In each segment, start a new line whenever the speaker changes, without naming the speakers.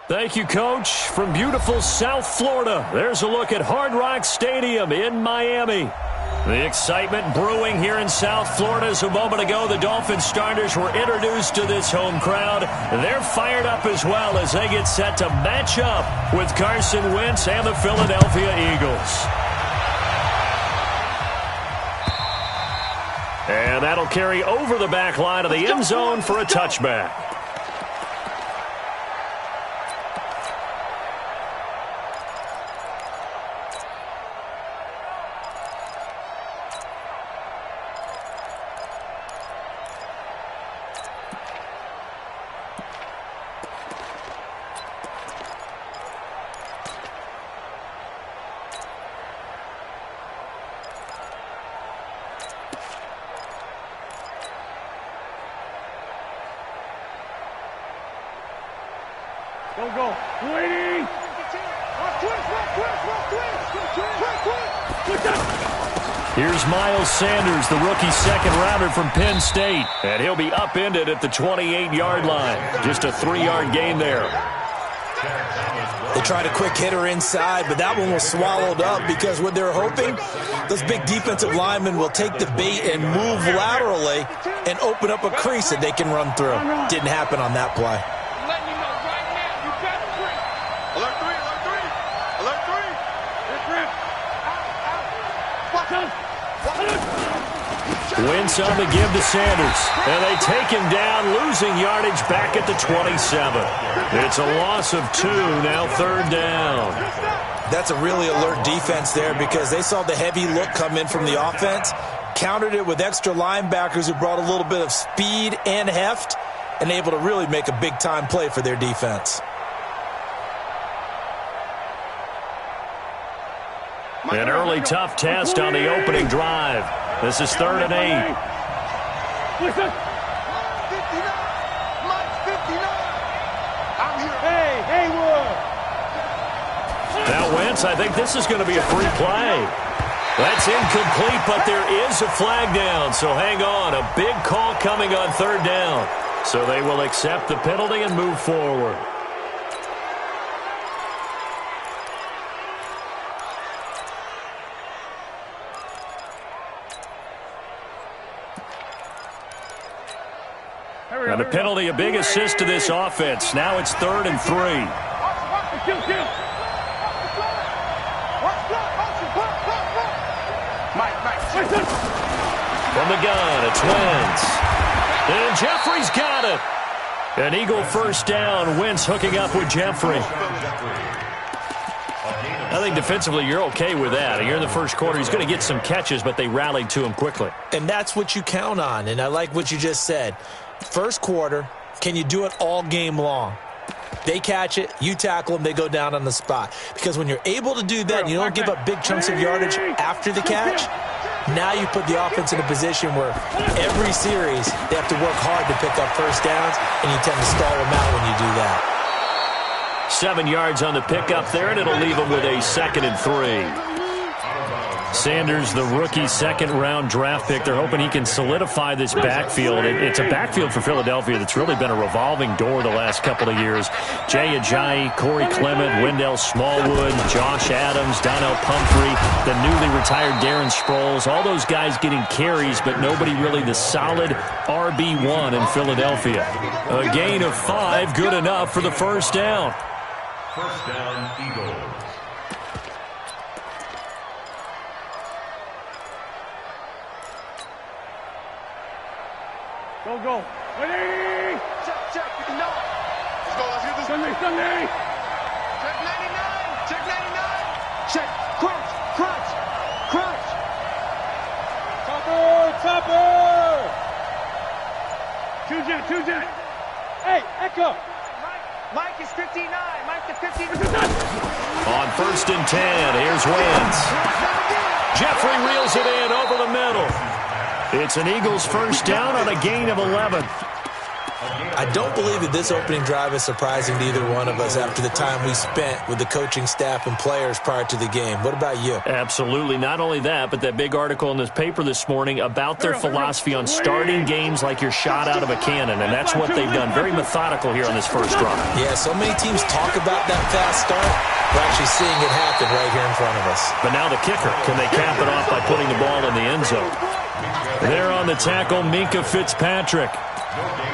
Thank you, Coach. From beautiful South Florida, there's a look at Hard Rock Stadium in Miami. The excitement brewing here in South Florida as a moment ago. The Dolphins starters were introduced to this home crowd. They're fired up as well as they get set to match up with Carson Wentz and the Philadelphia Eagles. And that'll carry over the back line of the end zone for a touchback.
Go. Waiting.
Here's Miles Sanders, the rookie second-rounder from Penn State. And he'll be upended at the 28-yard line. Just a 3-yard gain there.
They tried a quick hitter inside, but that one was swallowed up because what they're hoping, those big defensive linemen will take the bait and move laterally and open up a crease that they can run through. Didn't happen on that play.
Wentz on the give to Sanders. And they take him down, losing yardage back at the 27. It's a loss of 2, now 3rd down.
That's a really alert defense there because they saw the heavy look come in from the offense, countered it with extra linebackers who brought a little bit of speed and heft, and able to really make a big-time play for their defense.
An early tough test on the opening drive. This is 3rd and 8.
Listen.
Now Wentz, I think this is going to be a free play. That's incomplete, but there is a flag down. So hang on, a big call coming on 3rd down. So they will accept the penalty and move forward. And a penalty, a big assist to this offense. Now it's 3rd and 3. From the gun, it's Wentz. And Jeffrey's got it. An Eagle first down. Wentz hooking up with Jeffrey. I think defensively you're okay with that. Here in the first quarter, he's going to get some catches, but they rallied to him quickly.
And that's what you count on, and I like what you just said. First quarter, can you do it all game long? They catch it, you tackle them, they go down on the spot. Because when you're able to do that, you don't give up big chunks of yardage after the catch, now you put the offense in a position where every series they have to work hard to pick up first downs, and you tend to stall them out when you do that.
7 yards on the pickup there, and it'll leave them with a 2nd and 3. Sanders, the rookie second-round draft pick. They're hoping he can solidify this backfield. It's a backfield for Philadelphia that's really been a revolving door the last couple of years. Jay Ajayi, Corey Clement, Wendell Smallwood, Josh Adams, Donnell Pumphrey, the newly retired Darren Sproles. All those guys getting carries, but nobody really the solid RB1 in Philadelphia. A gain of 5, good enough for the first down.
First down, Eagles.
Go. Ready?
Check. No. Let's go. Let's get this.
Sunday.
Check 99. Check. Crunch.
Topper. Two jet. Hey, Echo.
Mike is 59. Mike to 59.
On 1st and 10, here's Wentz. Jeffrey reels it in over the middle. It's an Eagles first down on a gain of 11.
I don't believe that this opening drive is surprising to either one of us after the time we spent with the coaching staff and players prior to the game. What about you?
Absolutely. Not only that, but that big article in this paper this morning about their philosophy on starting games like you're shot out of a cannon, and that's what they've done. Very methodical here on this first drive.
Yeah, so many teams talk about that fast start. We're actually seeing it happen right here in front of us.
But now the kicker. Can they cap it off by putting the ball in the end zone? There on the tackle, Minkah Fitzpatrick.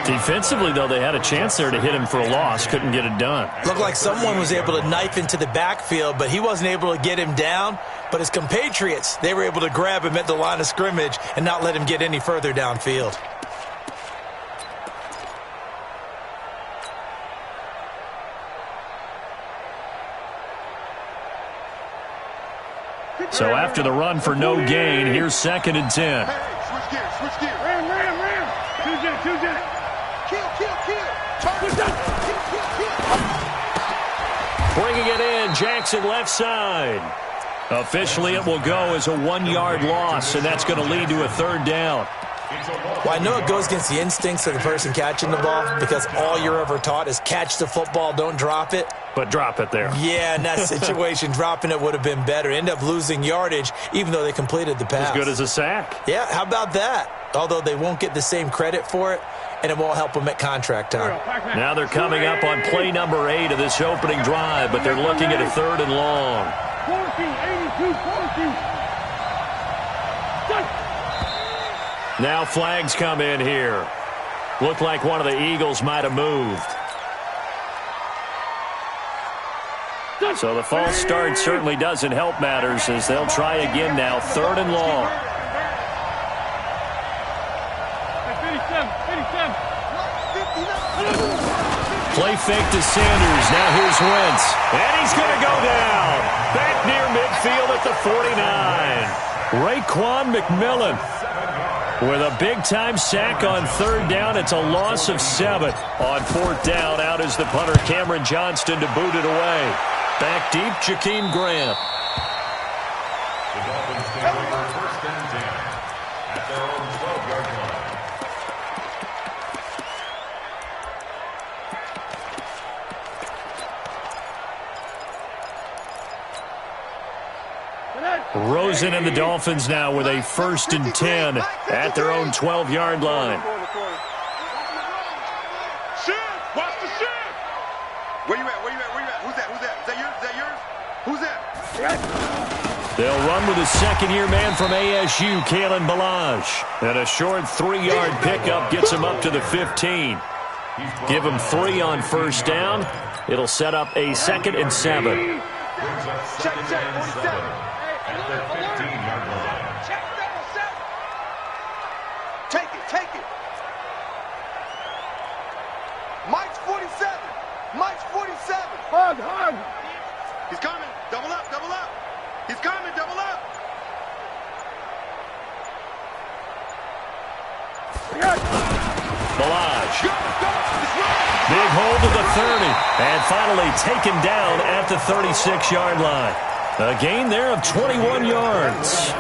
Defensively, though, they had a chance there to hit him for a loss. Couldn't get it done.
Looked like someone was able to knife into the backfield, but he wasn't able to get him down. But his compatriots, they were able to grab him at the line of scrimmage and not let him get any further downfield.
So after the run for no gain, here's 2nd and 10.
Switch gears, switch gears.
Ram. Two jet.
Kill.
Bringing it in, Jackson left side. Officially, it will go as a 1-yard loss, and that's going to lead to a 3rd down.
Well, I know it goes against the instincts of the person catching the ball because all you're ever taught is catch the football, don't drop it.
But drop it there.
Yeah, in that situation, dropping it would have been better. End up losing yardage, even though they completed the pass.
As good as a sack.
Yeah, how about that? Although they won't get the same credit for it, and it won't help them at contract time.
Now they're coming up on play number 8 of this opening drive, but they're looking at a 3rd and long.
82.
Now flags come in here. Looked like one of the Eagles might have moved. So the false start certainly doesn't help matters as they'll try again now. 3rd and long.
57.
Play fake to Sanders. Now here's Wentz. And he's going to go down. Back near midfield at the 49. Raekwon McMillan with a big-time sack on 3rd down. It's a loss of 7. On 4th down, out is the punter Cameron Johnston to boot it away. Back deep, Jakeem Grant.
The Dolphins take over 1st and 10 at their own 12-yard line.
Rosen and the Dolphins now with a 1st and 10 at their own 12-yard line.
Shift! Watch the shift! Where you at? Who's that? Is that yours? Who's that?
They'll run with a 2nd-year man from ASU, Kalen Ballage. And a short 3-yard pickup gets him up to the 15. Give him 3 on 1st down. It'll set up a 2nd and 7.
Brings up 2nd and 7 at their 15-yard line.
Check double 7. Take it. Mike's 47.
Hug.
He's coming. Double up. He's coming. Double up.
Ballage. Big hold to the 30. And finally taken down at the 36-yard line. A gain there of 21 yards.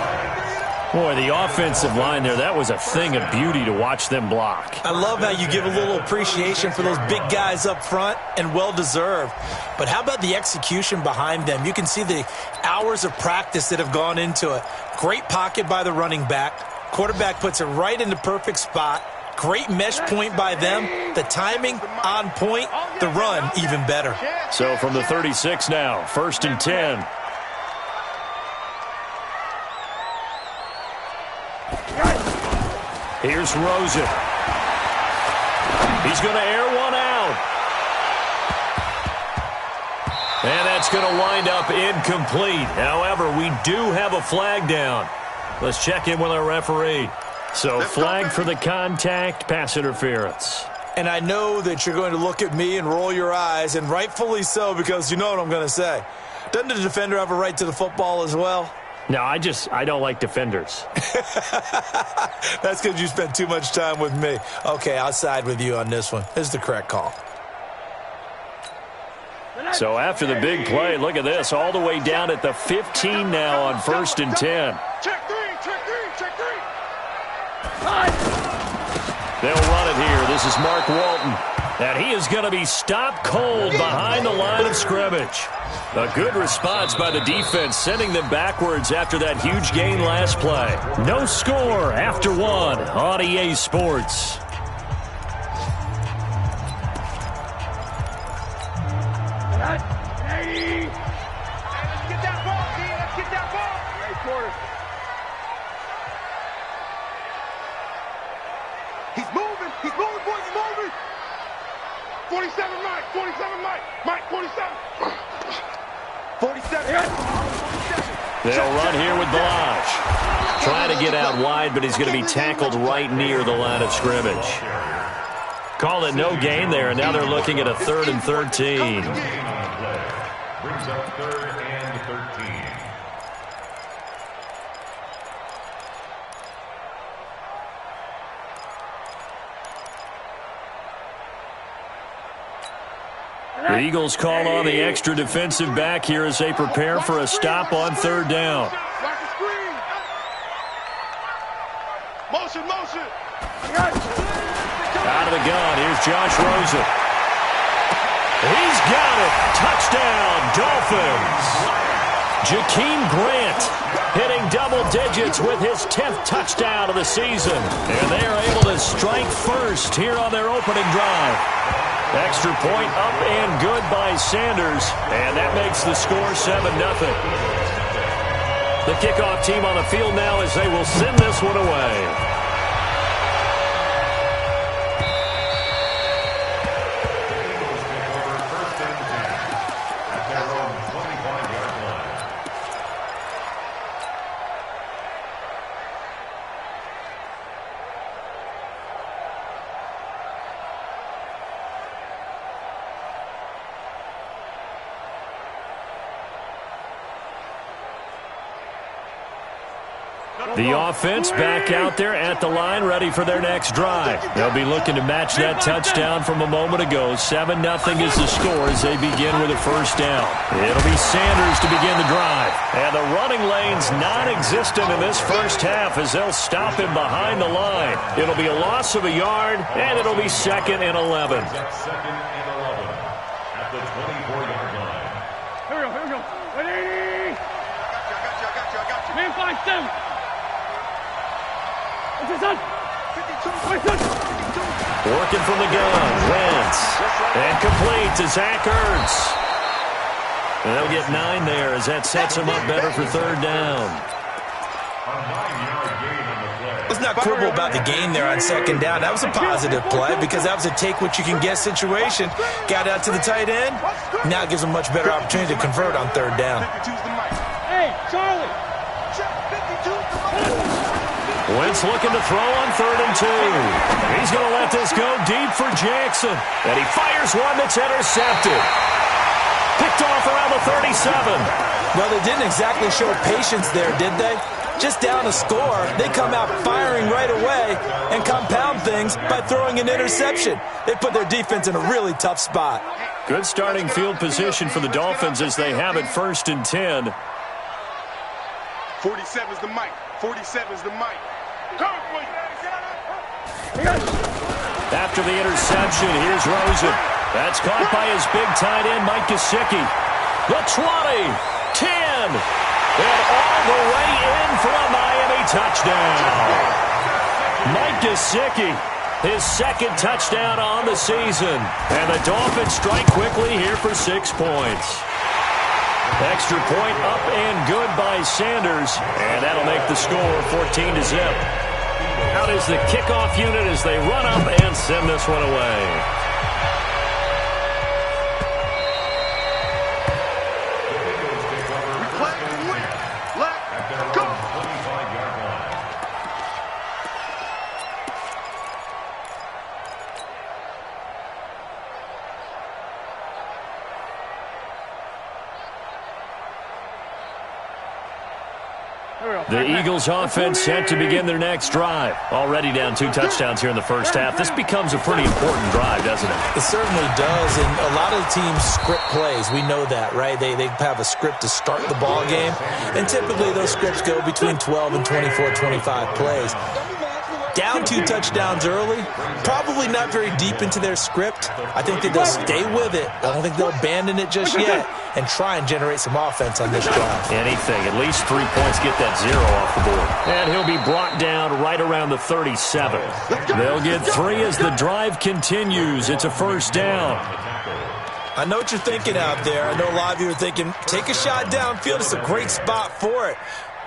Boy, the offensive line there, that was a thing of beauty to watch them block.
I love how you give a little appreciation for those big guys up front, and well-deserved. But how about the execution behind them? You can see the hours of practice that have gone into it. Great pocket by the running back. Quarterback puts it right in the perfect spot. Great mesh point by them. The timing on point. The run even better.
So from the 36 now, 1st and 10. Here's Rosen. He's going to air one out. And that's going to wind up incomplete. However, we do have a flag down. Let's check in with our referee. So flag for the contact, pass interference.
And I know that you're going to look at me and roll your eyes, and rightfully so, because you know what I'm going to say. Doesn't the defender have a right to the football as well?
No, I don't like defenders.
That's because you spent too much time with me. Okay, I'll side with you on this one. This is the correct call.
So after the big play, look at this, all the way down at the 15 now on 1st and 10.
Check three.
They'll run it here. This is Mark Walton. And he is going to be stopped cold behind the line of scrimmage. A good response by the defense, sending them backwards after that huge gain last play. No score after one on EA Sports.
He's moving, boys, he's moving. 47 Mike, 47 Mike, Mike 47. 47.
They'll run here with Balaj. Trying to get out wide, but he's going to be tackled right near the line of scrimmage. Call it no gain there, and now they're looking at a 3rd and 13.
Brings up 3rd and 13.
The Eagles call on the extra defensive back here as they prepare for a stop on 3rd down.
Motion, motion.
Out of the gun, here's Josh Rosen. He's got it. Touchdown, Dolphins. Jakeem Grant hitting double digits with his 10th touchdown of the season. And they are able to strike first here on their opening drive. Extra point up and good by Sanders, and that makes the score 7-0. The kickoff team on the field now as they will send this one away. The offense back out there at the line, ready for their next drive. They'll be looking to match that touchdown from a moment ago. 7-0 is the score as they begin with a 1st down. It'll be Sanders to begin the drive. And the running lane's non-existent in this first half as they'll stop him behind the line. It'll be a loss of a yard, and it'll be 2nd and 11.
2nd and 11 at the 24-yard line.
Here we go. 180.
I got you.
Man, 5-7.
Working from the gun, Wentz. And complete to Zach Ertz. And they'll get 9 there as that sets him up better for 3rd down.
Let's not quibble about the gain there on 2nd down. That was a positive play because that was a take-what-you-can-get situation. Got out to the tight end. Now it gives them a much better opportunity to convert on 3rd down.
Hey, Charlie.
Wentz looking to throw on 3rd and 2. He's going to let this go deep for Jackson. And he fires one that's intercepted. Picked off around the 37.
Well, they didn't exactly show patience there, did they? Just down a score, they come out firing right away and compound things by throwing an interception. They put their defense in a really tough spot.
Good starting field position for the Dolphins as they have it 1st and 10.
47's the mic. 47's the mic.
After the interception, here's Rosen. That's caught by his big tight end, Mike Gesicki. The 20, 10, and all the way in for a Miami touchdown. Mike Gesicki, his 2nd touchdown on the season. And the Dolphins strike quickly here for 6 points. Extra point up and good by Sanders, and that'll make the score 14-0. Out is the kickoff unit as they run up and send this one away. The Eagles offense set to begin their next drive. Already down 2 touchdowns here in the first half. This becomes a pretty important drive, doesn't it?
It certainly does, and a lot of the teams script plays. We know that, right? They have a script to start the ball game, and typically those scripts go between 12 and 24, 25 plays. Down 2 touchdowns early, probably not very deep into their script. I think that they'll stay with it. I don't think they'll abandon it just yet and try and generate some offense on this drive.
Anything, at least 3 points, get that 0 off the board. And he'll be brought down right around the 37. They'll get 3 as the drive continues. It's a first down.
I know what you're thinking out there. I know a lot of you are thinking, take a shot downfield. It's a great spot for it.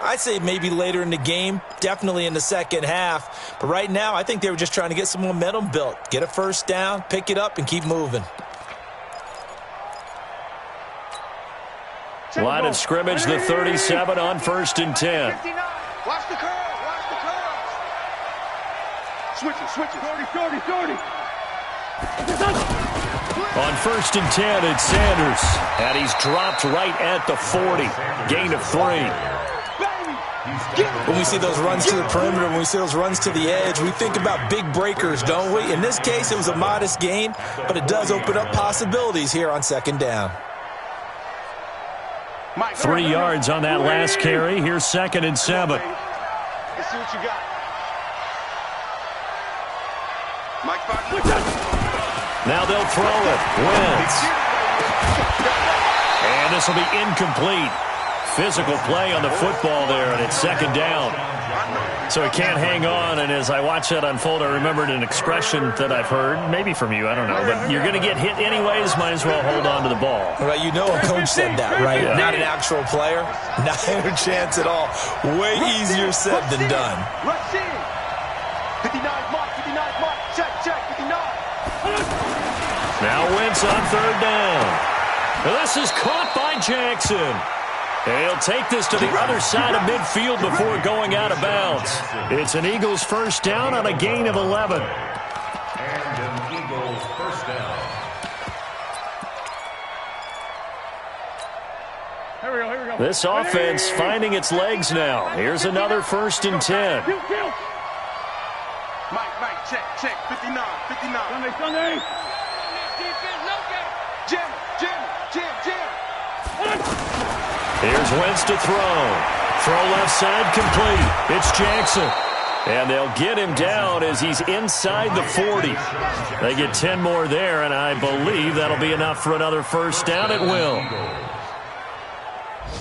I'd say maybe later in the game, definitely in the second half. But right now, I think they were just trying to get some momentum built. Get a first down, pick it up, and keep moving.
Line of scrimmage, the 37 on 1st and 10.
Watch the curl. Watch the curl. Switch it. 30.
On 1st and 10, it's Sanders. And he's dropped right at the 40. Gain of 3.
When we see those runs to the perimeter, when we see those runs to the edge, we think about big breakers, don't we? In this case, it was a modest gain, but it does open up possibilities here on 2nd down.
3 yards on that last carry. Here's 2nd and 7.
Let's see what you got. Mike,
now they'll throw it. Wentz. And this will be incomplete. Physical play on the football there, and it's 2nd down. So he can't hang on, and as I watch that unfold, I remembered an expression that I've heard, maybe from you, I don't know, but you're going to get hit anyways, might as well hold on to the ball.
Right, you know a coach said that, right?
Yeah.
Not an actual player. Not a chance at all. Way easier said than done.
Rush in. 59 mark, check, 59.
Now Wentz on 3rd down. This is caught by Jackson. He'll take this to the other side of midfield before going out of bounds. It's an Eagles first down on a gain of 11.
And an Eagles first down.
Here we go.
This offense finding its legs now. Here's another 1st and 10.
Mike, check, 59.
Sunday.
Jim.
Here's Wentz to throw. Throw left side complete. It's Jackson. And they'll get him down as he's inside the 40. They get 10 more there, and I believe that'll be enough for another first down. It will.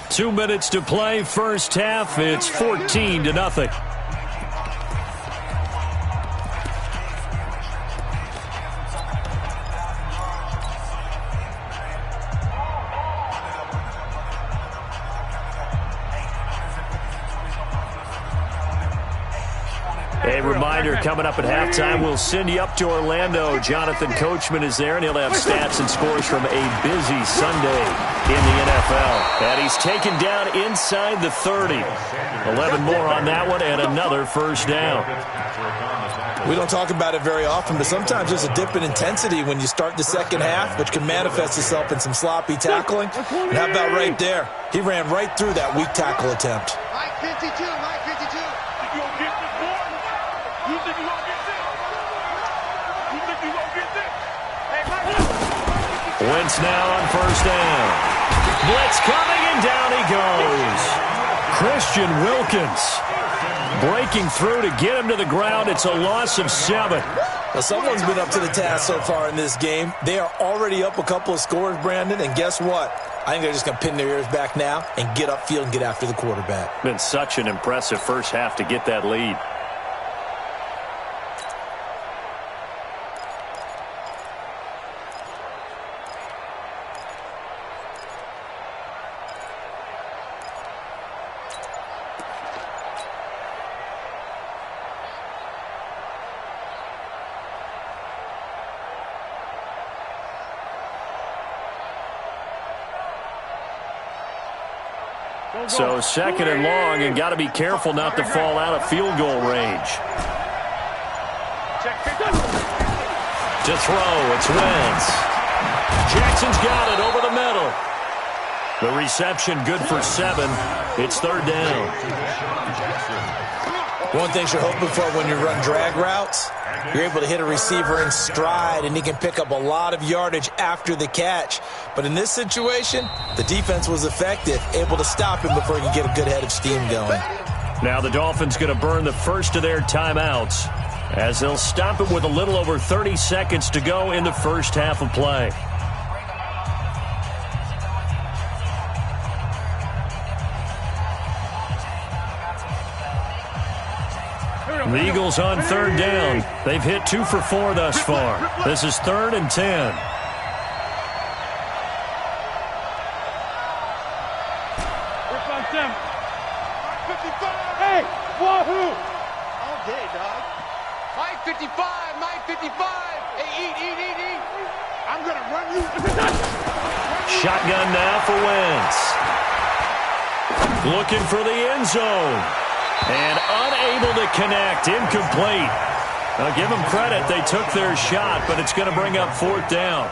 2 minutes to play, first half. It's 14-0. A reminder, coming up at halftime, we'll send you up to Orlando. Jonathan Coachman is there, and he'll have stats and scores from a busy Sunday in the NFL. And he's taken down inside the 30. 11 more on that one, and another first down.
We don't talk about it very often, but sometimes there's a dip in intensity when you start the second half, which can manifest itself in some sloppy tackling. And how about right there? He ran right through that weak tackle attempt.
Mike 52. You gonna get this, boy? You think you gonna get this? You think you gonna get this? Hey, Mike.
Wentz now on first down. Blitz coming, and down he goes. Christian Wilkins breaking through to get him to the ground. It's a loss of 7.
Well, someone's been up to the task so far in this game. They are already up a couple of scores, Brandon, and guess what? I think they're just going to pin their ears back now and get upfield and get after the quarterback.
Been such an impressive first half to get that lead. So second and long, and got to be careful not to fall out of field goal range. To throw, it's Wentz. Jackson's got it over the middle. The reception good for 7. It's third down.
One thing you're hoping for when you run drag routes, you're able to hit a receiver in stride, and he can pick up a lot of yardage after the catch. But in this situation, the defense was effective, able to stop him before he could get a good head of steam going.
Now the Dolphins going to burn the first of their timeouts as they'll stop it with a little over 30 seconds to go in the first half of play. The Eagles on third down. They've hit 2 for 4 thus far. This is 3rd and 10.
Hey, wahoo!
All day, dog. Mike 55, Mike 55. Hey, eat. I'm going to run you.
Shotgun now for Wentz. Looking for the end zone. And unable to connect. Incomplete. Now give them credit. They took their shot, but it's going to bring up 4th down.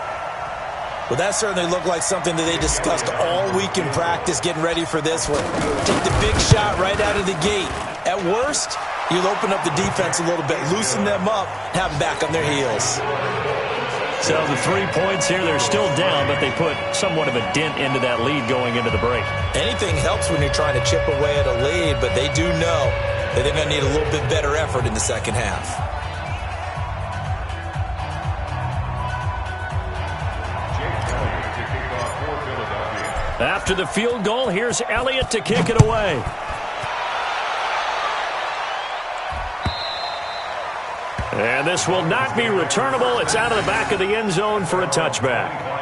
Well, that certainly looked like something that they discussed all week in practice, getting ready for this one. Take the big shot right out of the gate. At worst, you'll open up the defense a little bit, loosen them up, have them back on their heels.
So the 3 points here, they're still down, but they put somewhat of a dent into that lead going into the break.
Anything helps when you're trying to chip away at a lead, but they do know that they're going to need a little bit better effort in the second half.
After the field goal, here's Elliott to kick it away. And this will not be returnable. It's out of the back of the end zone for a touchback.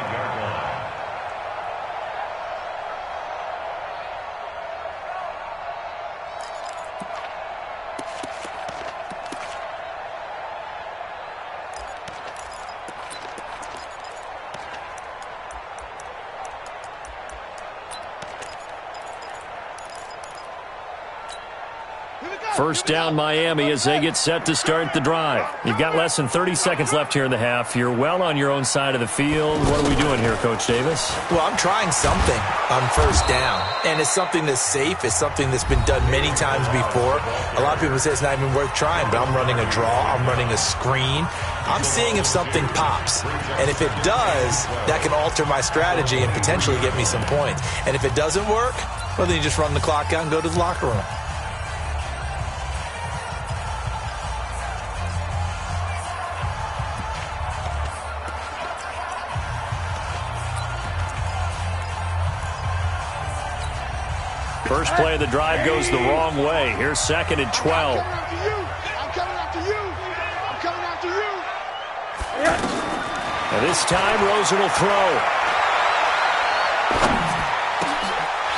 First down Miami as they get set to start the drive. You've got less than 30 seconds left here in the half. You're well on your own side of the field. What are we doing here, Coach Davis?
Well, I'm trying something on first down, and it's something that's safe. It's something that's been done many times before. A lot of people say it's not even worth trying, but I'm running a draw. I'm running a screen. I'm seeing if something pops, and if it does, that can alter my strategy and potentially get me some points. And if it doesn't work, well, then you just run the clock out and go to the locker room.
First play of the drive goes the wrong way. Here's 2nd and 12.
I'm coming after you. I'm coming after you.
And this time, Rosen will throw.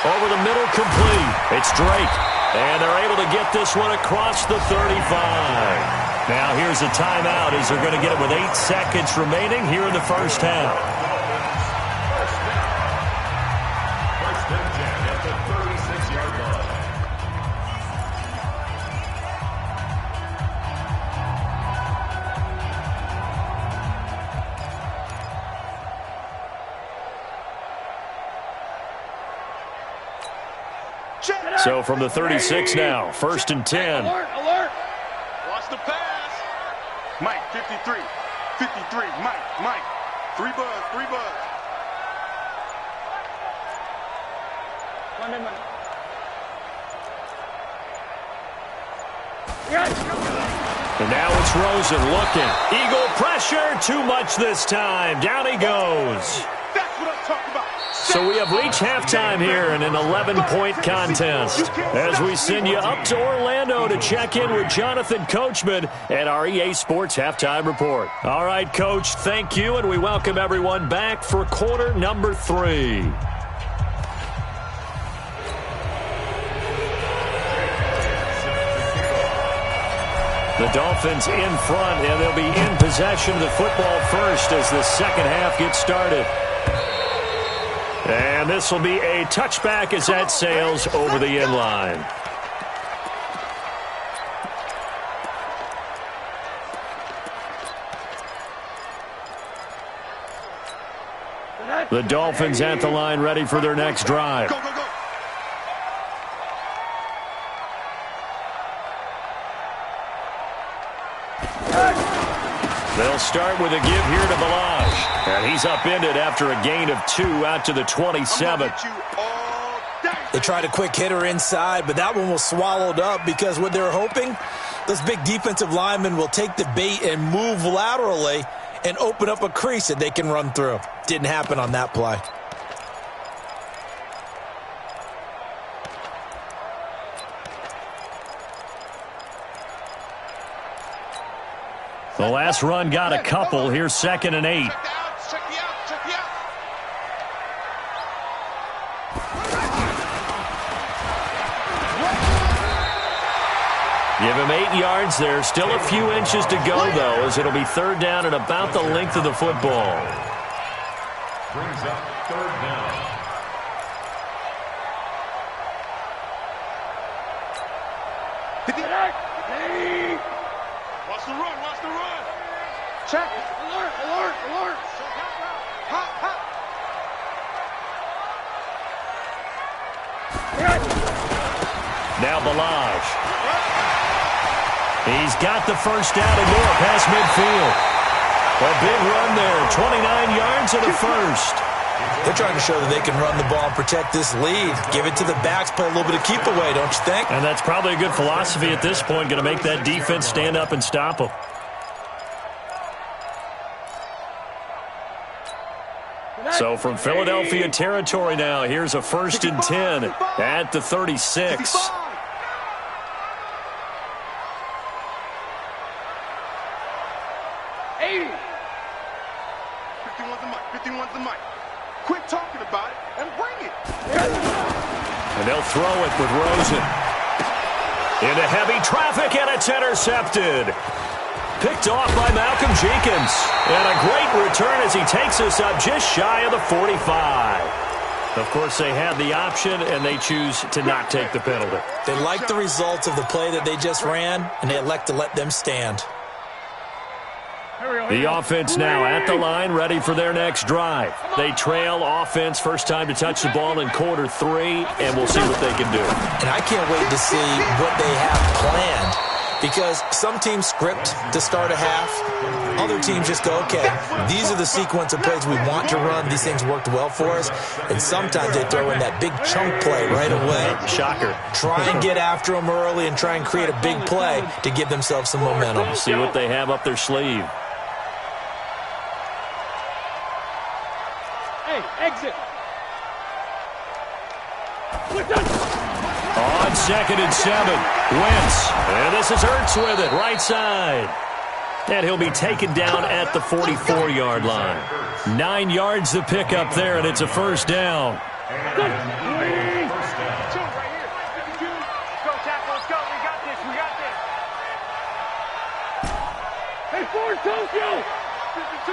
Over the middle, complete. It's Drake. And they're able to get this one across the 35. Now here's a timeout as they're going to get it with 8 seconds remaining here in the first half. So from the 36 now, 1st and 10.
Alert!
Watch the pass. Mike, 53. 53. Mike. 3 buzz.
And now it's Rosen looking. Eagle pressure, too much this time. Down he goes.
That's what I'm talking about.
So we have reached halftime here in an 11-point contest as we send you up to Orlando to check in with Jonathan Coachman at our EA Sports Halftime Report. All right, Coach, thank you, and we welcome everyone back for quarter number 3. The Dolphins in front, and they'll be in possession of the football first as the second half gets started. And this will be a touchback as that sails over the end line. The Dolphins at the line ready for their next drive.
Go.
They'll start with a give here to Balaj. And he's upended after a gain of 2 out to the 27.
I'm gonna get you all day.
They tried a quick hitter inside, but that one was swallowed up because what they're hoping, those big defensive linemen will take the bait and move laterally and open up a crease that they can run through. Didn't happen on that play.
The last run got a couple. Here's 2nd and 8. Give him 8 yards there. Still a few inches to go, though, as it'll be 3rd down and about the length of the football.
Brings up 3rd down.
Watch the run, watch the run. Check. Alert, alert, alert. Hop, hop.
Now Balaj. He's got the first down and more past midfield. A big run there, 29 yards and a first.
They're trying to show that they can run the ball and protect this lead. Give it to the backs, play a little bit of keep away, don't you think?
And that's probably a good philosophy at this point, going to make that defense stand up and stop them. So from Philadelphia territory now, here's a 1st and 10 at the 36.
51's the mic. Quit talking about it and bring it.
And they'll throw it with Rosen. Into heavy traffic, and it's intercepted. Picked off by Malcolm Jenkins. And a great return as he takes us up just shy of the 45. Of course, they had the option, and they choose to not take the penalty.
They like the results of the play that they just ran, and they elect to let them stand.
The offense now at the line, ready for their next drive. They trail offense, first time to touch the ball in quarter 3, and we'll see what they can do.
And I can't wait to see what they have planned, because some teams script to start a half. Other teams just go, okay, these are the sequence of plays we want to run. These things worked well for us. And sometimes they throw in that big chunk play right away.
Shocker.
Try and get after them early and try and create a big play to give themselves some momentum.
See what they have up their sleeve.
Exit.
On 2nd and 7, Wentz. And this is Ertz with it, right side. And he'll be taken down at the 44-yard line. 9 yards to pick up there, and it's a first down.
Hey, Ford, Tokyo!
52.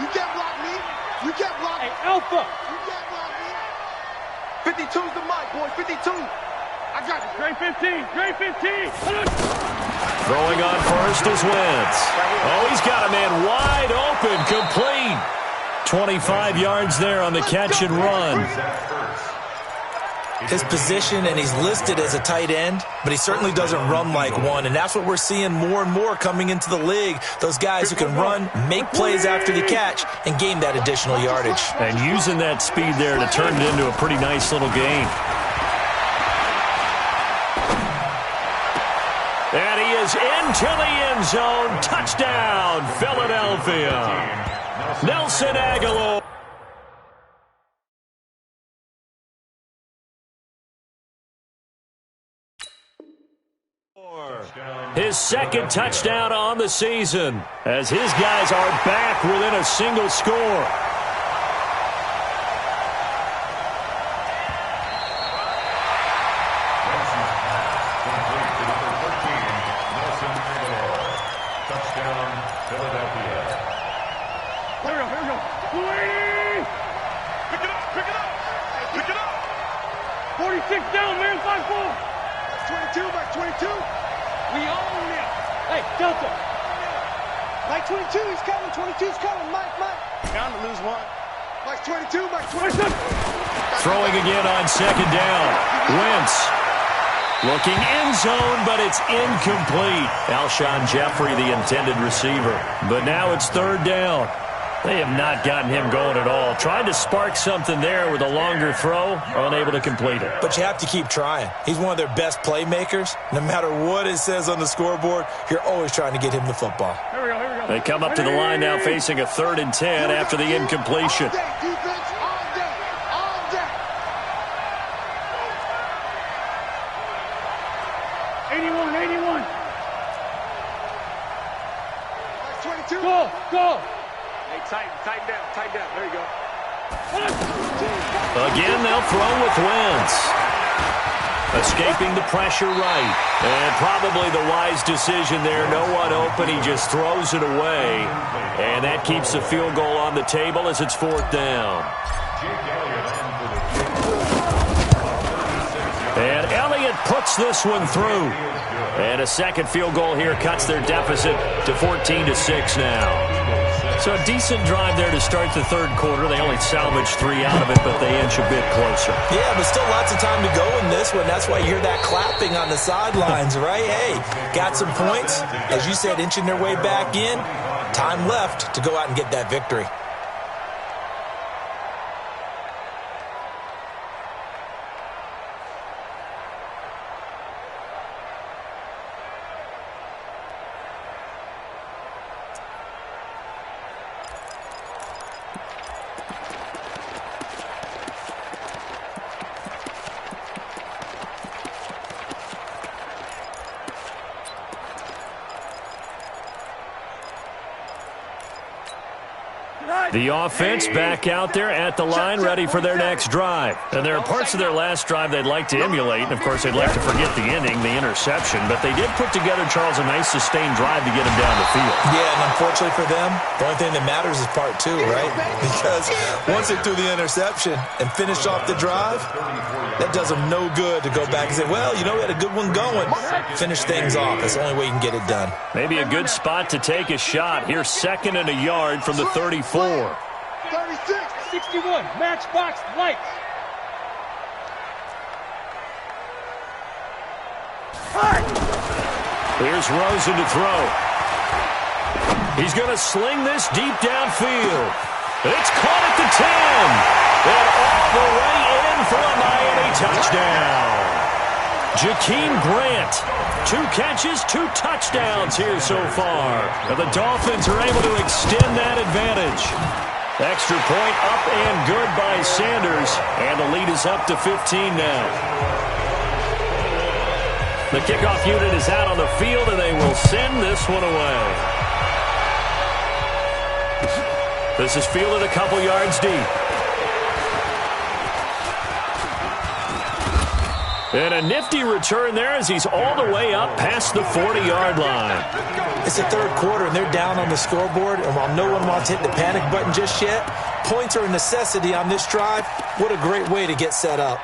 You can't block me. You can't block me.
Hey, Alpha!
You can't block me. 52's the mic, boy. 52. I got you.
Grade 15. Grade 15.
Throwing on first is Wentz. Oh, he's got a man wide open, complete. 25 yards there on the catch and run.
His position, and he's listed as a tight end, but he certainly doesn't run like one, and that's what we're seeing more and more coming into the league. Those guys who can run, make plays after the catch, and gain that additional yardage.
And using that speed there to turn it into a pretty nice little game. And he is into the end zone. Touchdown, Philadelphia. Nelson Aguilar. His second touchdown on the season, as his guys are back within a single score.
Touchdown, Philadelphia.
Here we go.
Pick it up. Pick it up. Pick it up.
46 down, man. 5-4.
22, Mike 22.
We own it. Hey, Delta.
Mike 22, he's coming. 22's coming. Mike. Down to lose one. Mike 22, Mike 22.
Throwing again on second down. Wentz looking end zone, but it's incomplete. Alshon Jeffrey, the intended receiver. But now it's third down. They have not gotten him going at all. Tried to spark something there with a longer throw, unable to complete it.
But you have to keep trying. He's one of their best playmakers. No matter what it says on the scoreboard, you're always trying to get him the football.
Here we go.
They come up to the line now facing a 3rd and 10 after the incompletion.
All day, defense, all day, all day.
81.
That's 22.
Go.
Hey, tighten down. There you go.
Again, they'll throw with Wentz. Escaping the pressure right. And probably the wise decision there. No one open. He just throws it away. And that keeps the field goal on the table as it's 4th down. And Elliott puts this one through. And a second field goal here cuts their deficit to 14-6 now. So a decent drive there to start the 3rd quarter. They only salvaged 3 out of it, but they inch a bit closer.
Yeah, but still lots of time to go in this one. That's why you hear that clapping on the sidelines, right? Hey, got some points. As you said, inching their way back in. Time left to go out and get that victory.
The offense back out there at the line, ready for their next drive. And there are parts of their last drive they'd like to emulate. And, of course, they'd like to forget the inning, the interception. But they did put together, Charles, a nice sustained drive to get him down the field.
Yeah, and unfortunately for them, the only thing that matters is part 2, right? Because once they threw the interception and finished off the drive, that does them no good to go back and say, well, you know, we had a good one going. Finish things off. That's the only way you can get it done.
Maybe a good spot to take a shot. Here's 2nd and a yard from the 34.
36. 61. Matchbox lights.
Here's Rosen to throw. He's going to sling this deep downfield. It's caught at the 10. And all the way in for a Miami touchdown. Jakeem Grant, 2 catches, 2 touchdowns here so far. And the Dolphins are able to extend that advantage. Extra point up and good by Sanders. And the lead is up to 15 now. The kickoff unit is out on the field, and they will send this one away. This is fielded a couple yards deep. And a nifty return there as he's all the way up past the 40-yard line.
It's the 3rd quarter, and they're down on the scoreboard. And while no one wants to hit the panic button just yet, points are a necessity on this drive. What a great way to get set up.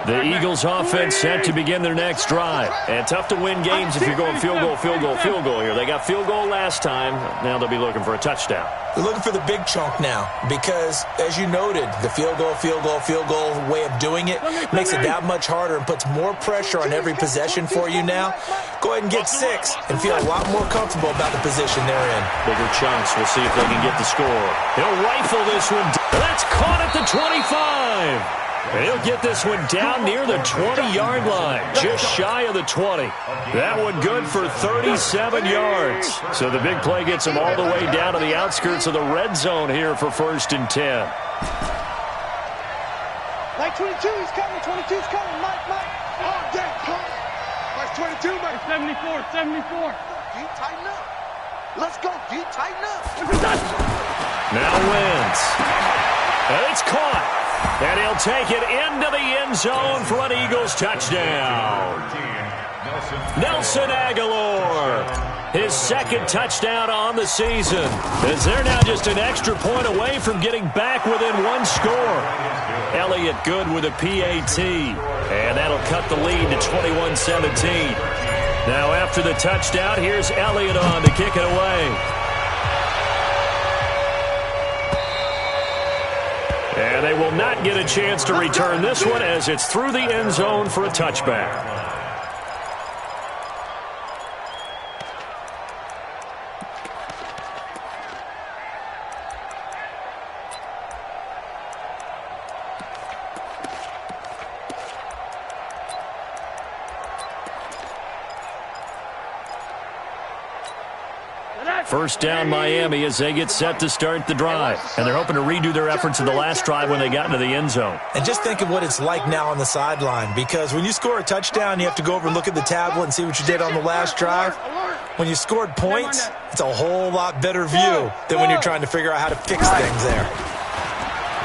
The Eagles offense set to begin their next drive. And tough to win games if you're going field goal here. They got field goal last time. Now they'll be looking for a touchdown.
They're looking for the big chunk now because, as you noted, the field goal way of doing it makes it that much harder and puts more pressure on every possession for you now. Go ahead and get 6 and feel a lot more comfortable about the position they're in.
Bigger chunks. We'll see if they can get the score. He'll rifle this one. That's caught at the 25. He'll get this one down near the 20-yard line, just shy of the 20. That one good for 37 yards. So the big play gets him all the way down to the outskirts of the red zone here for 1st and 10.
Mike 22, he's coming. 22's coming. Mike. Oh, damn, close. Mike 22, Mike.
74.
D, tighten up. Let's go, D, tighten up.
Now Wentz. And it's caught. And he'll take it into the end zone for an Eagles touchdown. Nelson Aguilar, his 2nd touchdown on the season. As they're now just an extra point away from getting back within 1 score. Elliott good with a PAT. And that'll cut the lead to 21-17. Now after the touchdown, here's Elliott on to kick it away. And they will not get a chance to return this one as it's through the end zone for a touchback. First down Miami as they get set to start the drive. And they're hoping to redo their efforts in the last drive when they got into the end zone.
And just think of what it's like now on the sideline, because when you score a touchdown, you have to go over and look at the tablet and see what you did on the last drive. When you scored points, it's a whole lot better view than when you're trying to figure out how to fix things there.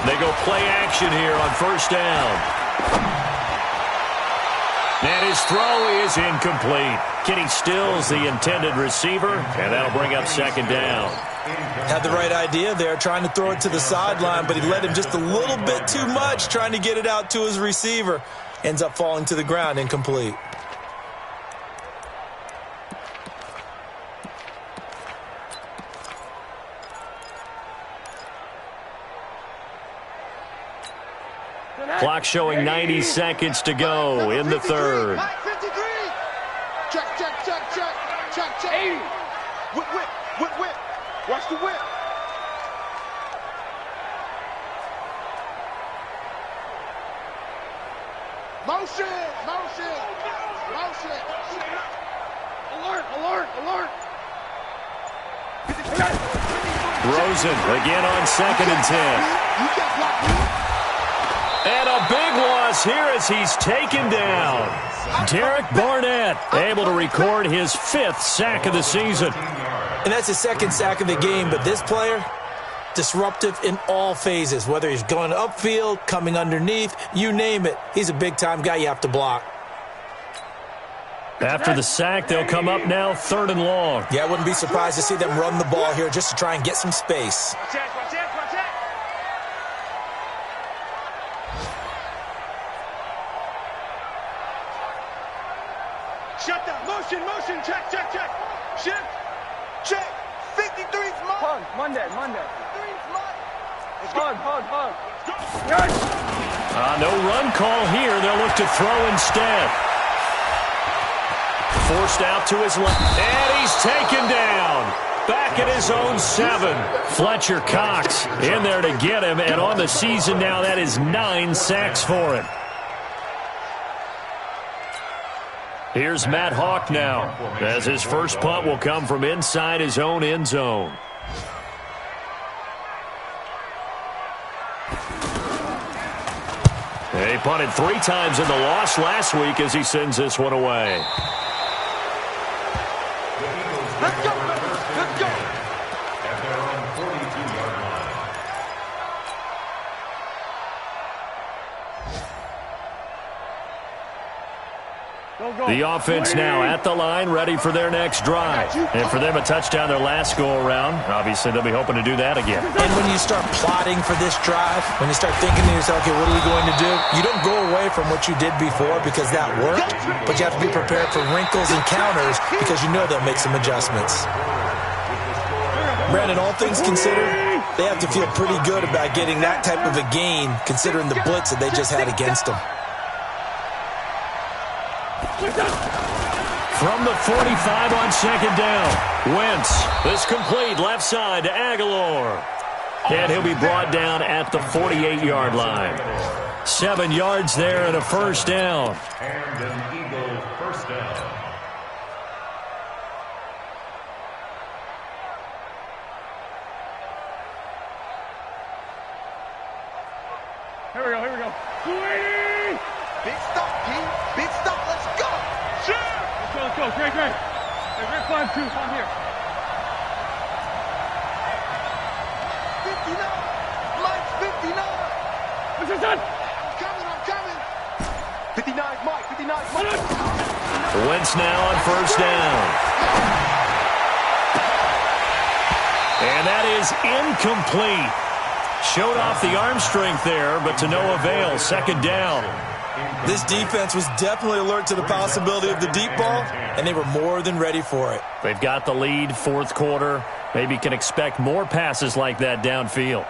They go play action here on first down. And his throw is incomplete. Kenny Stills, the intended receiver, and that'll bring up second down.
Had the right idea there, trying to throw it to the sideline, but he led him just a little bit too much, trying to get it out to his receiver. Ends up falling to the ground, incomplete.
Clock showing 90 seconds to go in the third.
Check, check, check, check, check, check. 80. Whip, whip, whip, whip. Watch the whip. Motion, motion, motion. Alert, alert, alert.
Rosen again on 2nd and 10.
You can't block me.
And a big loss here as he's taken down. Derek Barnett able to record his 5th sack of the season.
And that's his 2nd sack of the game, but this player, disruptive in all phases, whether he's going upfield, coming underneath, you name it. He's a big-time guy you have to block.
After the sack, they'll come up now 3rd and long.
Yeah, I wouldn't be surprised to see them run the ball here just to try and get some space.
Watch out, watch out, watch out. Shut down. Motion, motion. Check, check, check. Shift. Check. 53's mine.
Hug, Monday.
53's mine.
Hug.
No run call here. They'll look to throw instead. Forced out to his left. And he's taken down. Back at his own 7. Fletcher Cox in there to get him. And on the season now, that is 9 sacks for him. Here's Matt Hawk now, as his first punt will come from inside his own end zone. He punted 3 times in the loss last week as he sends this one away.
Let's go, let's go.
At their own 42-yard line.
The offense now at the line, ready for their next drive. And for them, a touchdown their last go-around. Obviously, they'll be hoping to do that again.
And when you start plotting for this drive, when you start thinking to yourself, okay, what are we going to do? You don't go away from what you did before because that worked, but you have to be prepared for wrinkles and counters because you know they'll make some adjustments. Brandon, all things considered, they have to feel pretty good about getting that type of a gain considering the blitz that they just had against them.
From the 45 on 2nd down. Wentz, this complete left side to Aguilar. And he'll be brought down at the 48-yard line. 7 yards there and a first down.
And an Eagle first down.
Here we go. 280!
Big stop, P. Big stop. Let's go. Sure.
Let's go. Great. Hey, Rick 5-2. I'm here.
59. Mike's 59.
What's your son?
I'm coming. 59's Mike. 59's Mike.
Wentz now on first down. And that is incomplete. Showed off the arm strength there, but to no avail. 2nd down.
This defense was definitely alert to the possibility of the deep ball, and they were more than ready for it.
They've got the lead, 4th quarter. Maybe can expect more passes like that downfield.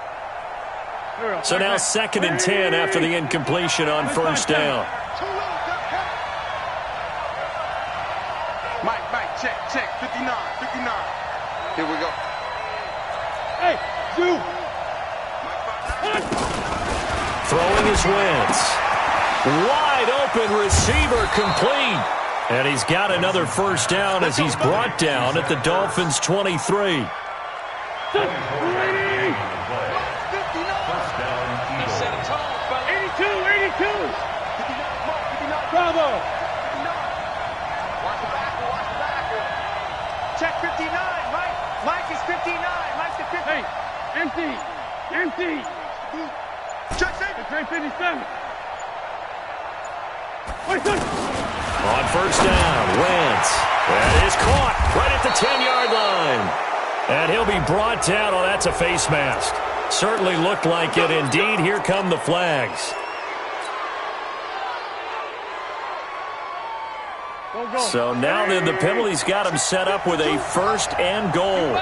So now 2nd and 10 after the incompletion on first down.
Mike, check. 59. Here we go.
Hey, you.
Throwing his Wentz. Wide open receiver complete. And he's got another first down as he's brought down at the Dolphins' 23.
Bravo!
Watch the back. Check 59. Mike is 59. Mike's at 50.
Hey, empty.
Check safety.
It's right 57.
On first down, Wentz. That is caught right at the 10-yard line. And he'll be brought down. Oh, that's a face mask. Certainly looked like it. Indeed, here come the flags. So now then the penalty's got him set up with a first and goal.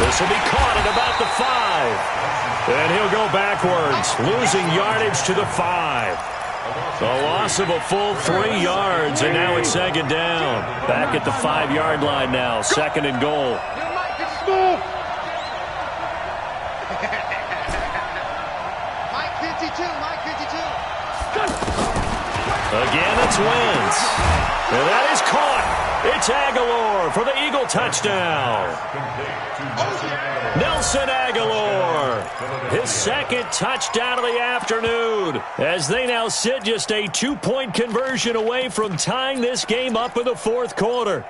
This will be caught at about the 5. And he'll go backwards, losing yardage to the 5. A loss of a full 3 yards, and now it's second down. Back at the 5-yard line now, second and goal.
Mike 52.
Again, it's Wentz. And that is caught. It's Aguilar for the Eagle touchdown. Nelson Aguilar, his second touchdown of the afternoon, as they now sit just a 2-point conversion away from tying this game up in the fourth quarter.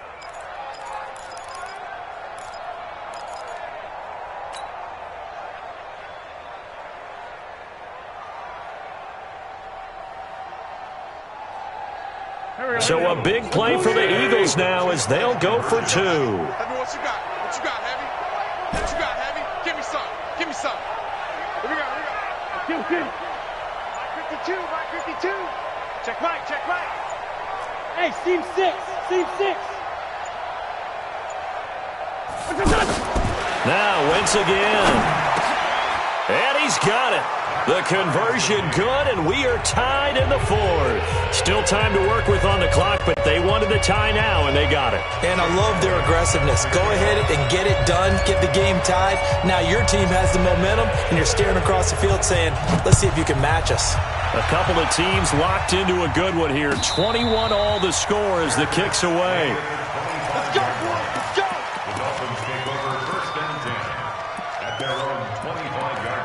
So a big play for the Eagles now as they'll go for 2.
What you got? Heavy? Give me some. Here we go. Mike 52. Check Mike.
Hey, seam 6.
Now Wentz again. And he's got it. The conversion good, and we are tied in the fourth. Still time to work with on the clock, but they wanted the tie now, and they got it.
And I love their aggressiveness. Go ahead and get it done, get the game tied. Now your team has the momentum, and you're staring across the field saying, let's see if you can match us.
A couple of teams locked into a good one here. 21 all the score as the kick's away.
Let's go, boys. Let's go.
The Dolphins take over first and 10 at their own 25-yard line.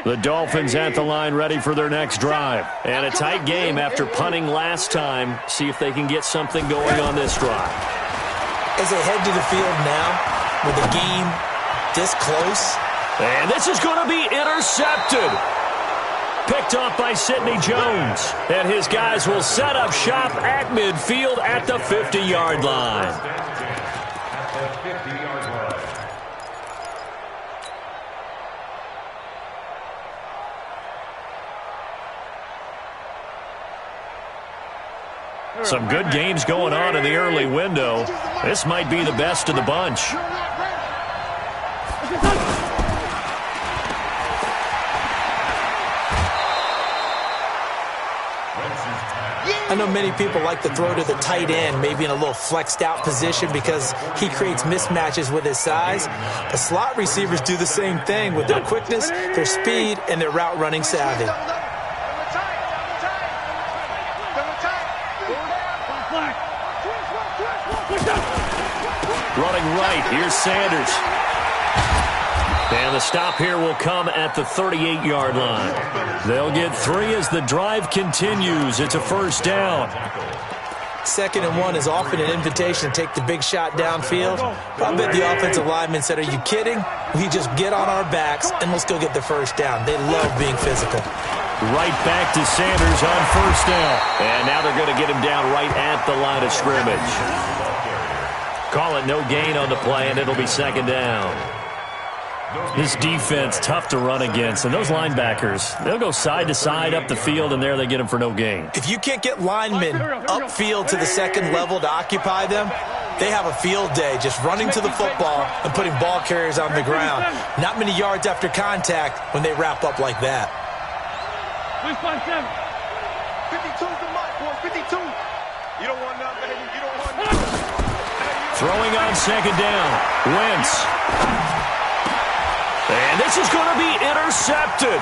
The Dolphins at the line ready for their next drive. And a tight game after punting last time. See if they can get something going on this drive.
As they head to the field now, with the game this close.
And this is going to be intercepted. Picked off by Sidney Jones. And his guys will set up shop at midfield at the 50-yard line.
At the 50-yard line.
Some good games going on in the early window. This might be the best of the bunch.
I know many people like to throw to the tight end, maybe in a little flexed out position because he creates mismatches with his size. But slot receivers do the same thing with their quickness, their speed, and their route running savvy.
Running right, here's Sanders. And the stop here will come at the 38-yard line. They'll get 3 as the drive continues. It's a first down.
2nd and 1 is often an invitation to take the big shot downfield. I bet the offensive lineman said, are you kidding? We just get on our backs and let's go get the first down. They love being physical.
Right back to Sanders on first down. And now they're going to get him down right at the line of scrimmage. Call it no gain on the play, and it'll be second down. This defense, tough to run against. And those linebackers, they'll go side to side up the field, and there they get them for no gain.
If you can't get linemen upfield to the second level to occupy them, they have a field day just running to the football and putting ball carriers on the ground. Not many yards after contact when they wrap up like that.
52's the mark, boy. 52. You don't want none, baby. You don't want none.
Throwing on second down. Wentz. And this is going to be intercepted.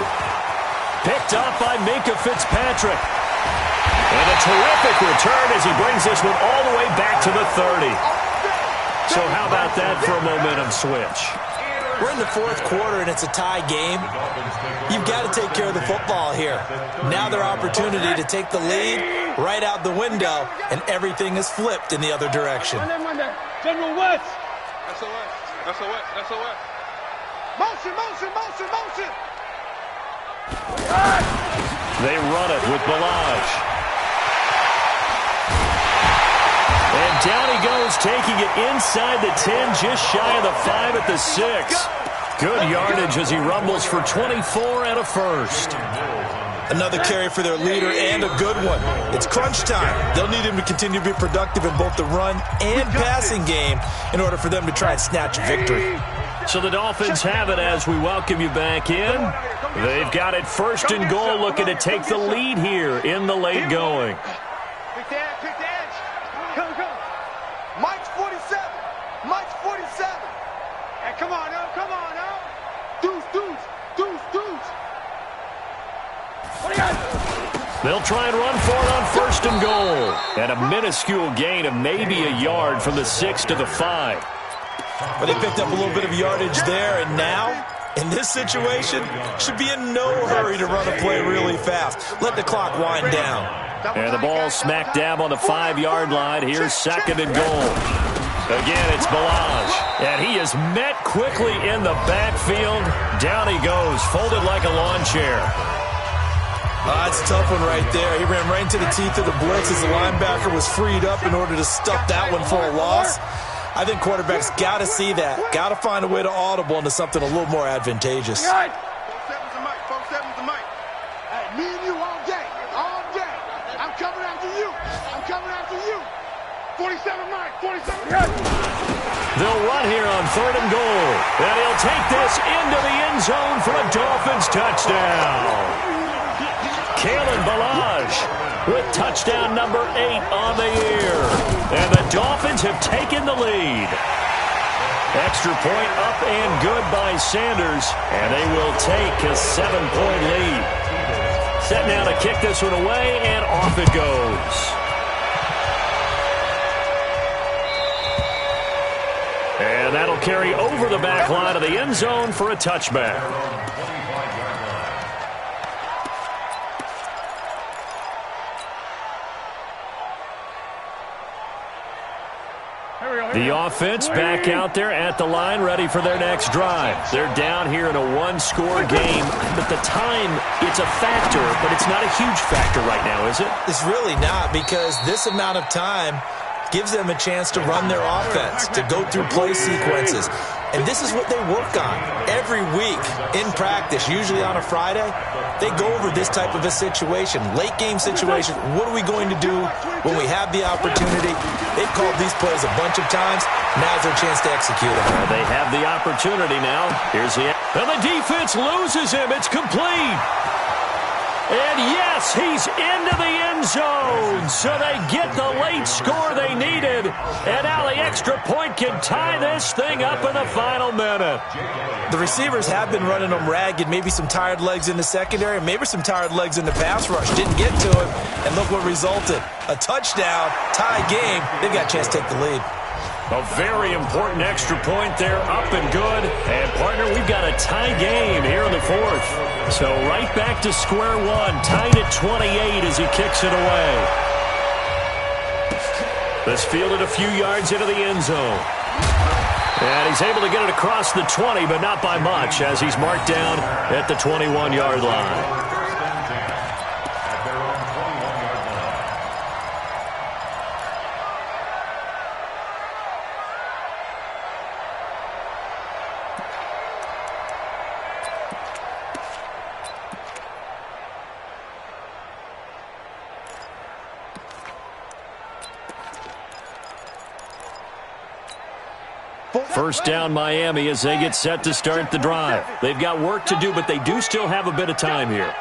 Picked off by Minkah Fitzpatrick. And a terrific return as he brings this one all the way back to the 30. So how about that for a momentum switch?
We're in the fourth quarter, and it's a tie game. You've got to take care of the football here. Now their opportunity to take the lead right out the window, and everything is flipped in the other direction.
General West.
SOS. Motion.
They run it with Balaj. And down he goes, taking it inside the 10, just shy of the 5 at the 6. Good yardage as he rumbles for 24 and a first.
Another carry for their leader and a good one. It's crunch time. They'll need him to continue to be productive in both the run and passing game in order for them to try and snatch a victory.
So the Dolphins have it as we welcome you back in. They've got it first and goal, looking to take the lead here in the late going.
Pick the edge. Come. Mike's 47. Hey, come on now. Deuce. What do you got?
They'll try and run for it on first and goal. And a minuscule gain of maybe a yard from the 6 to the 5.
But they picked up a little bit of yardage there, and now, in this situation, should be in no hurry to run a play really fast. Let the clock wind down.
And the ball smack dab on the 5-yard line. Here's second and goal. Again, it's Balaj. And he is met quickly in the backfield. Down he goes, folded like a lawn chair.
That's a tough one right there. He ran right into the teeth of the blitz as the linebacker was freed up in order to stuff that one for a loss. I think quarterbacks got to see that. Got to find a way to audible into something a little more advantageous.
4-7's the mic. Hey, me and you all day. I'm coming after you. 47 Mike.
They'll run here on third and goal. And he'll take this into the end zone for a Dolphins touchdown. Kalen Balaj with touchdown number 8 on the year. And the Dolphins have taken the lead. Extra point up and good by Sanders. And they will take a 7-point lead. Set now to kick this one away, and off it goes. And that'll carry over the back line of the end zone for a touchback. The offense back out there at the line, ready for their next drive. They're down here in a one-score game, but the time, it's a factor, but it's not a huge factor right now, is it?
It's really not, because this amount of time gives them a chance to run their offense, to go through play sequences. And this is what they work on every week in practice, usually on a Friday. They go over this type of a situation, late game situation. What are we going to do when we have the opportunity? They've called these plays a bunch of times. Now's their chance to execute them.
Well, they have the opportunity now. Here's the... And the defense loses him. It's complete. And yes, he's into the end zone. So they get the late score they needed. And now the extra point can tie this thing up in the final minute.
The receivers have been running them ragged. Maybe some tired legs in the secondary, maybe some tired legs in the pass rush. Didn't get to him. And look what resulted. A touchdown, tie game. They've got a chance to take the lead.
A very important extra point there, up and good. And, partner, we've got a tie game here in the fourth. So right back to square one, tied at 28 as he kicks it away. This fielded a few yards into the end zone. And he's able to get it across the 20, but not by much, as he's marked down at the 21-yard line. First down, Miami, as they get set to start the drive. They've got work to do, but they do still have a bit of time here.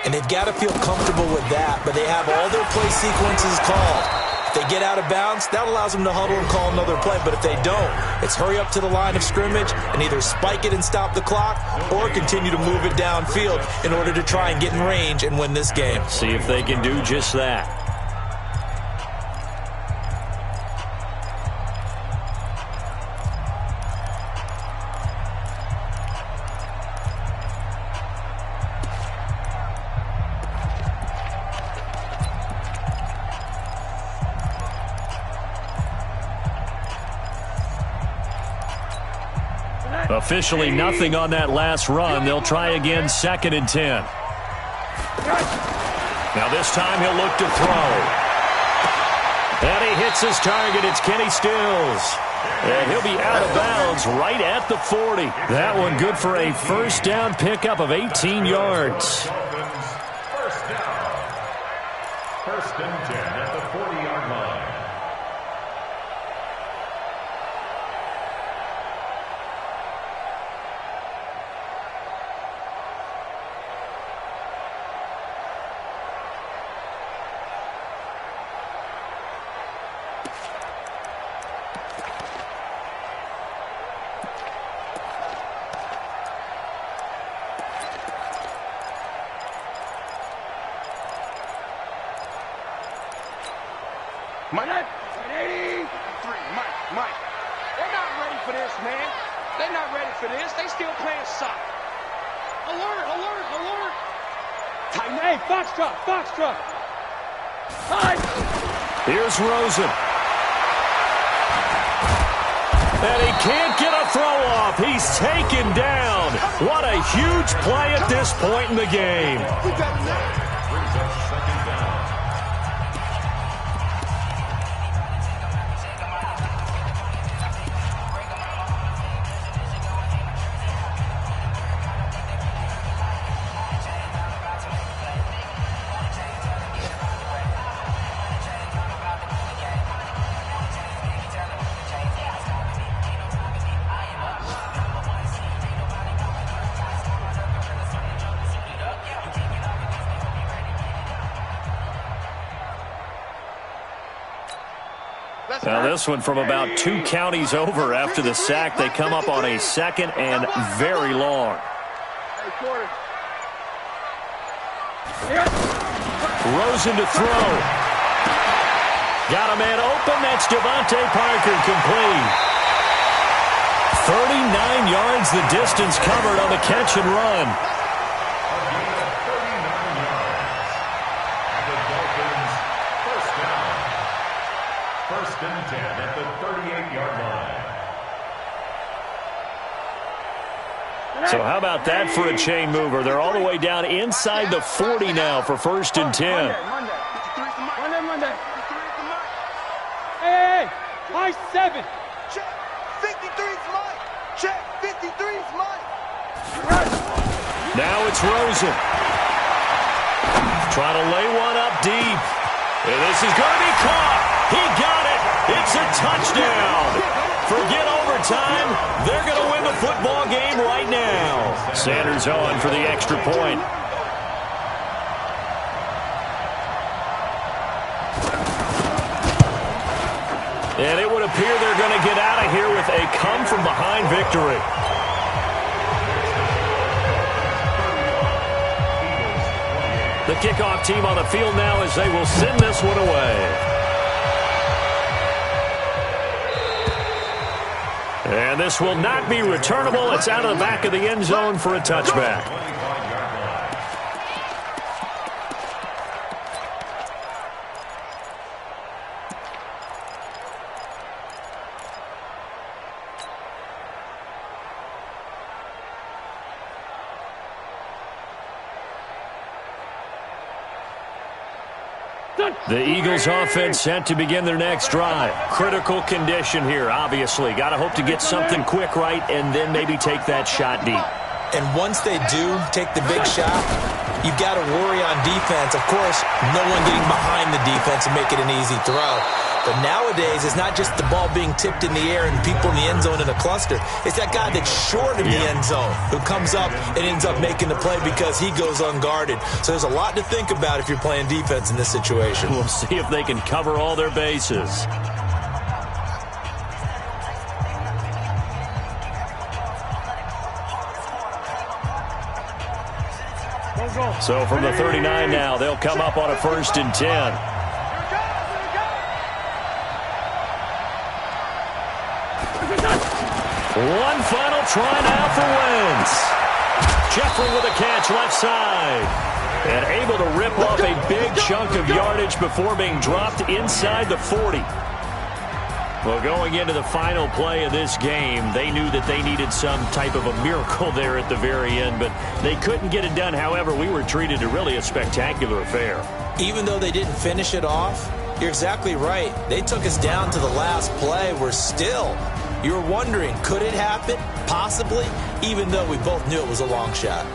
And they've got to feel comfortable with that, but they have all their play sequences called. If they get out of bounds, that allows them to huddle and call another play. But if they don't, it's hurry up to the line of scrimmage and either spike it and stop the clock or continue to move it downfield in order to try and get in range and win this game.
See if they can do just that. Officially nothing on that last run. They'll try again, 2nd and 10. Now this time he'll look to throw. And he hits his target. It's Kenny Stills. And he'll be out of bounds right at the 40. That one good for a first down pickup of 18 yards.
First down. 1st and 10 at the 40-yard line.
Mike, 83. Mike. They're not ready for this, man. They're not ready for this. They still playing soccer. Alert.
Tighten. Hey, Foxtrot. Hi.
Here's Rosen. And he can't get a throw off. He's taken down. What a huge play at this point in the game.
Brings up 2nd down.
Now this one from about 2 counties over after the sack. They come up on a 2nd and very long. Rosen to throw. Got a man open. That's Devontae Parker, complete. 39 yards the distance covered on the catch and run.
First and 10 at the 38-yard line.
So how about that for a chain mover? They're all the way down inside the 40 now for 1st and 10.
Monday. Hey, high 7.
Check. 53's Mike. Check. 53's Mike.
Now it's Rosen. Trying to lay one up deep. And this is going to be caught. He got it. It's a touchdown. Forget overtime. They're going to win the football game right now. Sanders on for the extra point. And it would appear they're going to get out of here with a come-from-behind victory. The kickoff team on the field now as they will send this one away. And this will not be returnable. It's out of the back of the end zone for a touchback. The Eagles offense set to begin their next drive. Critical condition here, obviously. Got to hope to get something quick right and then maybe take that shot deep.
And once they do take the big shot, you've got to worry on defense. Of course, no one getting behind the defense and make it an easy throw. But nowadays, it's not just the ball being tipped in the air and people in the end zone in a cluster. It's that guy that's short of the end zone who comes up and ends up making the play because he goes unguarded. So there's a lot to think about if you're playing defense in this situation.
We'll see if they can cover all their bases. So from the 39 now, they'll come up on a 1st and 10. One final try now for Wentz. Jeffrey with a catch left side. And able to rip off a big chunk of yardage before being dropped inside the 40. Well, going into the final play of this game, they knew that they needed some type of a miracle there at the very end, but they couldn't get it done. However, we were treated to really a spectacular affair.
Even though they didn't finish it off, you're exactly right. They took us down to the last play. We're still, you were wondering, could it happen? Possibly, even though we both knew it was a long shot.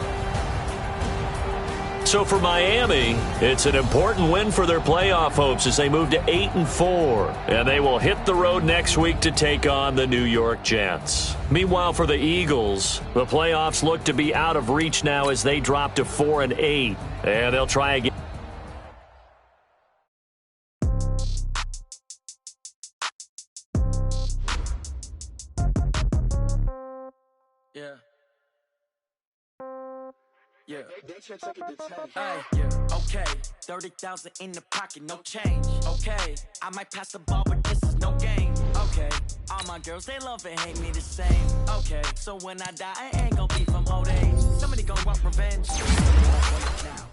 So for Miami, it's an important win for their playoff hopes as they move to 8-4. And they will hit the road next week to take on the New York Jets. Meanwhile, for the Eagles, the playoffs look to be out of reach now as they drop to 4-8. And they'll try again.
Yeah. Hey, yeah. Okay, 30,000 in the pocket, no change. Okay, I might pass the ball, but this is no game. Okay, all my girls, they love and hate me the same. Okay, so when I die, I ain't gon' be from old age. Somebody gon' want revenge.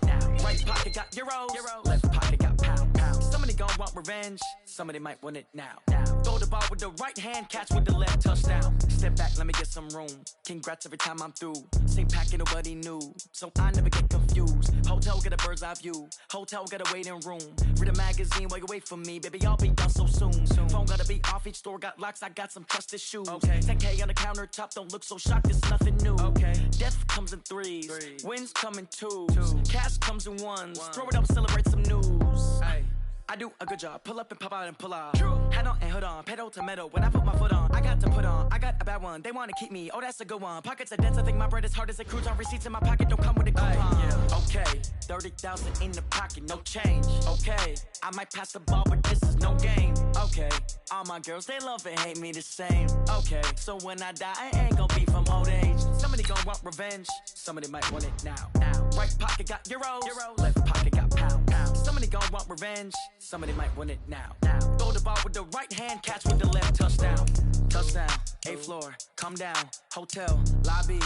Now, right pocket got euros, left pocket got pound. Somebody gon' want revenge. Somebody might want it now. Throw the ball with the right hand, catch with the left, touchdown. Step back, let me get some room. Congrats every time I'm through. Same packet, nobody knew, so I never get confused. Hotel get a bird's eye view. Hotel got a waiting room. Read a magazine while you wait for me, baby. I'll be done so soon. Phone gotta be off. Each store got locks. I got some trusted shoes. Okay. 10K on the countertop. Don't look so shocked. It's nothing new. Okay. Death comes in threes. Wins come in twos. Cash comes in ones. Throw it up, celebrate some news. Ay. I do a good job. Pull up and pop out and pull out. True. Head on and hood on. Pedal to metal. When I put my foot on, I got to put on. I got a bad one. They want to keep me. Oh, that's a good one. Pockets are dense. I think my bread is hard as a cruise on. Receipts in my pocket don't come with a coupon. Yeah. Okay. 30,000 in the pocket. No change. Okay. I might pass the ball, but this is no game. Okay. All my girls, they love and hate me the same. Okay. So when I die, I ain't gonna be from old age. Somebody gonna want revenge. Somebody might want it now. Right pocket got euros. Left pocket got pound. Somebody gon' want revenge. Somebody might want it now. Throw the ball with the right hand, catch with the left, touchdown. Touchdown, 8th floor, come down. Hotel, lobby.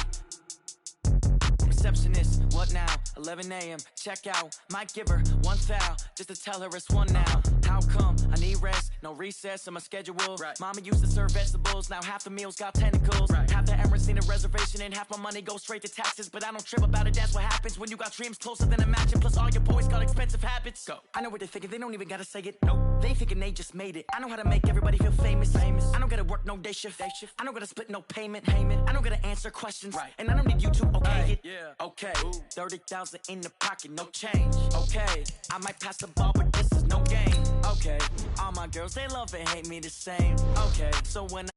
Receptionist, what now? 11 a.m., check out. Might give her one foul, just to tell her it's one now. How come? I need rest, no recess in my schedule. Right. Mama used to serve vegetables, now half the meals got tentacles. Right. Half the Emirates need a reservation and half my money goes straight to taxes. But I don't trip about it, that's what happens when you got dreams closer than a match. Plus all your boys got expensive habits. Go. I know what they're thinking, they don't even gotta say it. Nope. They thinking they just made it. I know how to make everybody feel famous. I don't gotta work no day shift. I don't gotta split no payment. I don't gotta answer questions. Right. And I don't need you to okay it. Yeah. Okay, 30,000 in the pocket, no change. Okay, I might pass the ball, but this is no game. Okay, all my girls, they love and hate me the same. Okay, so when